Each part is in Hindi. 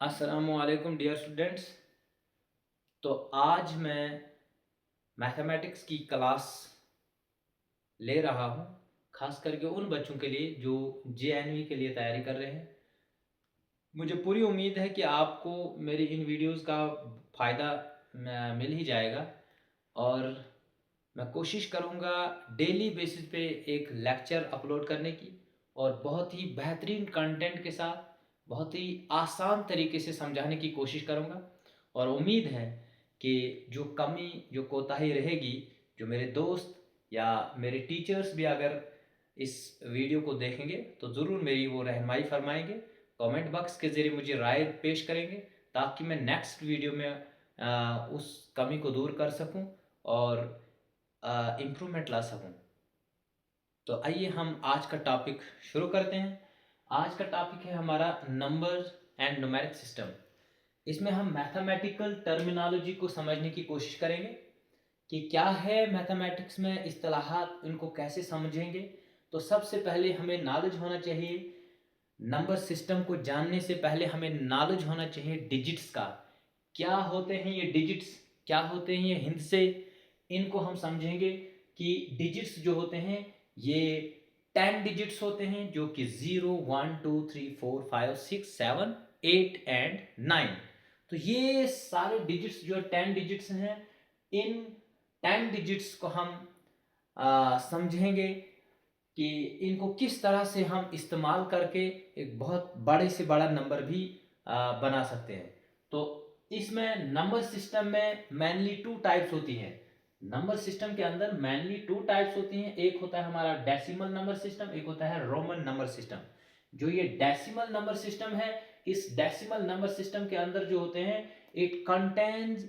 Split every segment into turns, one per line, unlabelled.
अस्सलामुअलैकुम डियर स्टूडेंट्स। तो आज मैं मैथमेटिक्स की क्लास ले रहा हूँ, खास करके उन बच्चों के लिए जो जेएनवी के लिए तैयारी कर रहे हैं। मुझे पूरी उम्मीद है कि आपको मेरी इन वीडियोस का फ़ायदा मिल ही जाएगा और मैं कोशिश करूँगा डेली बेसिस पे एक लेक्चर अपलोड करने की और बहुत ही बेहतरीन कंटेंट के साथ बहुत ही आसान तरीके से समझाने की कोशिश करूँगा। और उम्मीद है कि जो कमी जो कोताही रहेगी, जो मेरे दोस्त या मेरे टीचर्स भी अगर इस वीडियो को देखेंगे तो ज़रूर मेरी वो रहनुमाई फरमाएंगे, कमेंट बॉक्स के ज़रिए मुझे राय पेश करेंगे ताकि मैं नेक्स्ट वीडियो में उस कमी को दूर कर सकूं और इम्प्रूवमेंट ला सकूं। तो आइए हम आज का टॉपिक शुरू करते हैं। आज का टॉपिक है हमारा नंबर्स एंड न्यूमेरिक सिस्टम। इसमें हम मैथमेटिकल टर्मिनोलॉजी को समझने की कोशिश करेंगे कि क्या है मैथमेटिक्स में इस्तिलाहात, इनको कैसे समझेंगे। तो सबसे पहले हमें नॉलेज होना चाहिए, नंबर सिस्टम को जानने से पहले हमें नॉलेज होना चाहिए डिजिट्स का। क्या होते हैं ये डिजिट्स, क्या होते हैं ये हिंसे, इनको हम समझेंगे कि डिजिट्स जो होते हैं ये 10 डिजिट्स होते हैं, जो कि 0 1 2 3 4 5 6 7 8 एंड 9। तो ये सारे डिजिट्स जो 10 डिजिट्स हैं, इन 10 डिजिट्स को हम समझेंगे कि इनको किस तरह से हम इस्तेमाल करके एक बहुत बड़े से बड़ा नंबर भी बना सकते हैं। तो इसमें नंबर सिस्टम में मेनली टू टाइप्स होती हैं। नंबर सिस्टम के अंदर मेनली टू टाइप्स होती हैं। एक होता है हमारा डेसिमल नंबर सिस्टम, एक होता है रोमन नंबर सिस्टम। जो ये डेसिमल नंबर सिस्टम है, इस डेसिमल नंबर सिस्टम के अंदर जो होते हैं, इट कंटेन्स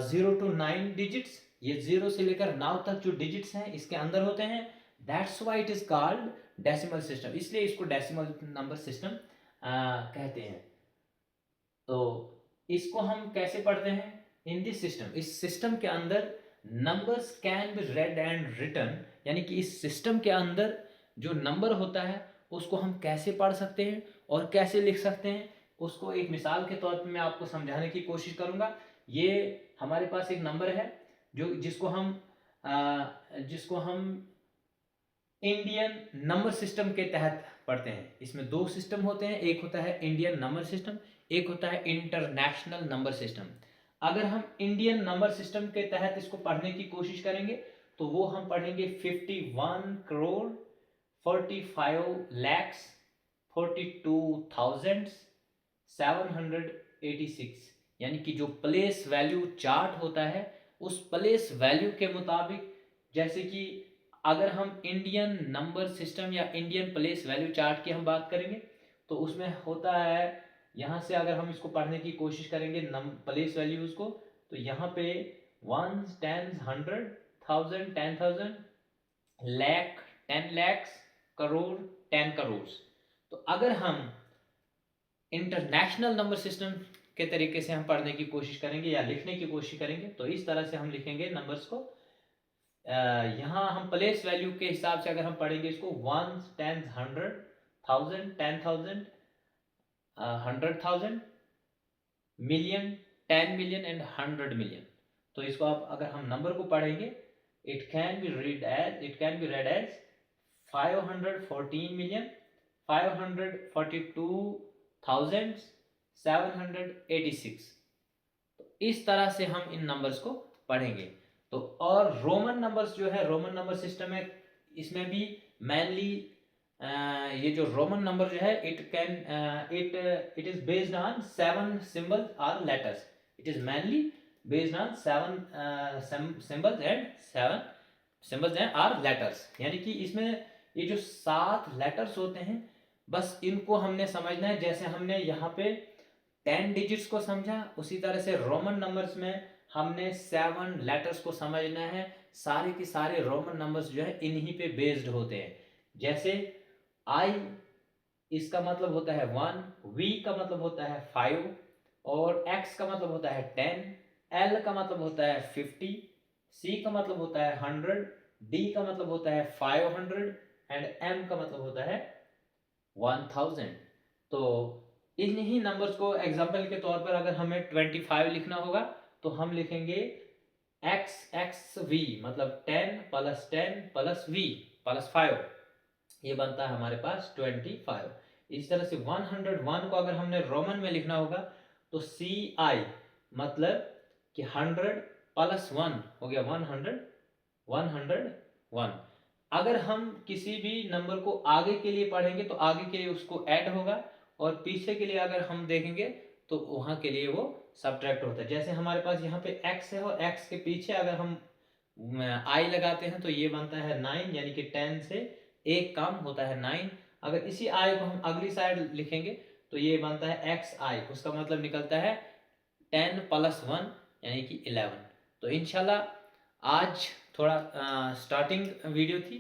0 to 9 डिजिट्स। ये 0 से लेकर 9 तक जो डिजिट्स हैं इसके अंदर होते हैं। That's why it is called decimal system, इसलिए इसको डेसिमल नंबर सिस्टम कहते हैं। तो इसको हम कैसे पढ़ते हैं? इन दिस सिस्टम, इस सिस्टम के अंदर numbers can be read and written, यानी कि इस सिस्टम के अंदर जो नंबर होता है उसको हम कैसे पढ़ सकते हैं और कैसे लिख सकते हैं, उसको एक मिसाल के तौर पे मैं आपको समझाने की कोशिश करूंगा। ये हमारे पास एक नंबर है जो जिसको हम इंडियन नंबर सिस्टम के तहत पढ़ते हैं। इसमें दो सिस्टम होते हैं, एक होता है इंडियन नंबर सिस्टम, एक होता है इंटरनेशनल नंबर सिस्टम। अगर हम इंडियन नंबर सिस्टम के तहत इसको पढ़ने की कोशिश करेंगे तो वो हम पढ़ेंगे 51 करोड़ 45 लैक्स 42,786, यानी कि जो प्लेस वैल्यू चार्ट होता है उस प्लेस वैल्यू के मुताबिक, जैसे कि अगर हम इंडियन नंबर सिस्टम या इंडियन प्लेस वैल्यू चार्ट की हम बात करेंगे तो उसमें होता है, यहाँ से अगर हम इसको पढ़ने की कोशिश करेंगे प्लेस वैल्यूज को, तो यहाँ पे वंस टेंस 100,000 10,000 लैख 10 लैक्स करोड़ 10 करोड़। तो अगर हम इंटरनेशनल नंबर सिस्टम के तरीके से हम पढ़ने की कोशिश करेंगे या लिखने की कोशिश करेंगे तो इस तरह से हम लिखेंगे नंबर्स को। यहाँ हम प्लेस वैल्यू के हिसाब से अगर हम पढ़ेंगे इसको, one ten 100,000 10,000 100,000 million 10 million and 100 million. तो इसको आप अगर हम नंबर को पढ़ेंगे, it can be read as 514 million 542,786। तो इस तरह से हम इन नंबर्स को पढ़ेंगे। तो और रोमन नंबर्स जो है, रोमन नंबर सिस्टम है, इसमें भी मेनली ये जो रोमन नंबर जो है it is based on 7 symbols और letters. It is mainly based on 7 symbols and 7 symbols and और लेटर्स, यानी कि इसमें ये जो 7 लेटर्स होते हैं बस इनको हमने समझना है। जैसे हमने यहाँ पे 10 डिजिट्स को समझा, उसी तरह से रोमन नंबर्स में हमने 7 लेटर्स को समझना है। सारे के सारे रोमन नंबर्स जो है इन्हीं पे बेस्ड होते हैं। जैसे आई, इसका मतलब होता है 1, वी का मतलब होता है 5, और एक्स का मतलब होता है 10, एल का मतलब होता है 50, सी का मतलब होता है 100, डी का मतलब होता है 500 एंड एम का मतलब होता है 1000। तो इन्हीं नंबर्स को एग्जाम्पल के तौर पर अगर हमें 25 लिखना होगा तो हम लिखेंगे एक्स वी, मतलब 10 + 10 + v + 5, ये बनता है हमारे पास 25। इस तरह से 101 को अगर हमने रोमन में लिखना होगा तो CI, मतलब कि 100 + 1 हो गया 101। अगर हम किसी भी नंबर को आगे के लिए पढ़ेंगे तो आगे के लिए उसको ऐड होगा, और पीछे के लिए अगर हम देखेंगे तो वहाँ के लिए वो सब्ट्रैक्ट होता है। जैसे हमारे पास यहाँ पे x है और x के पीछे अगर हम I लगाते हैं तो ये बनता है 9, यानी कि 10 से एक कम होता है 9। अगर इसी I को हम अगली साइड लिखेंगे तो ये बनता है XI, उसका मतलब निकलता है 10 + 1 यानी कि 11। तो इंशाल्लाह आज थोड़ा स्टार्टिंग वीडियो थी,